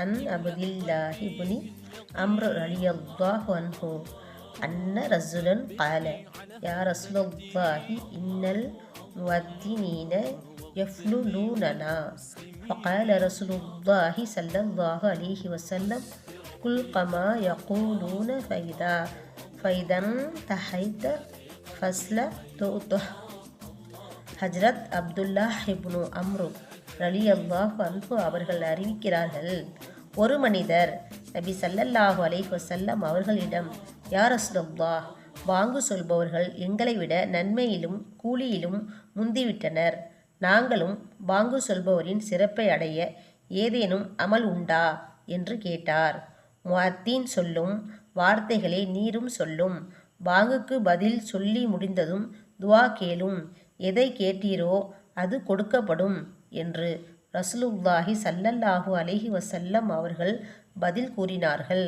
An அப்துல்லாஹி ibn Amr ரலியல்லாஹு அன்ஹு அன்ன ரஜுலன் கால யா ரசூலல்லாஹி இன்னல் முவத்தினீன யஃப்லுலூனனா ஃபகால ரசூலுல்லாஹி ஸல்லல்லாஹு அலைஹி வஸல்லம் குல் கமா யகூலூன ஃபைதன் தஹைத ஃபஸ்ல துஅ. ஹஜ்ரத் அப்துல்லாஹ் இப்னு அம்ரு ரலியல்லாஹு அன்ஹு அவர்கள் அறிவிக்கிறார்கள், ஒரு மனிதர் நபி ஸல்லல்லாஹு அலைஹி வஸல்லம் அவர்களிடம், யா ரசூலல்லாஹ், பாங்கு சொல்பவர்கள் எங்களை விட நன்மையிலும் கூலியிலும் முந்திவிட்டனர். நாங்களும் பாங்கு சொல்பவரின் சிறப்பை அடைய ஏதேனும் அமல் உண்டா என்று கேட்டார். முஅத்தின் சொல்லும் வார்த்தைகளை நீரும் சொல்லும். பாங்குக்கு பதில் சொல்லி முடிந்ததும் துஆ கேளும். எதை கேட்டீரோ அது கொடுக்கப்படும் என்று ரசூலுல்லாஹி ஸல்லல்லாஹு அலைஹி வஸல்லம் அவர்கள் பதில் கூறினார்கள்.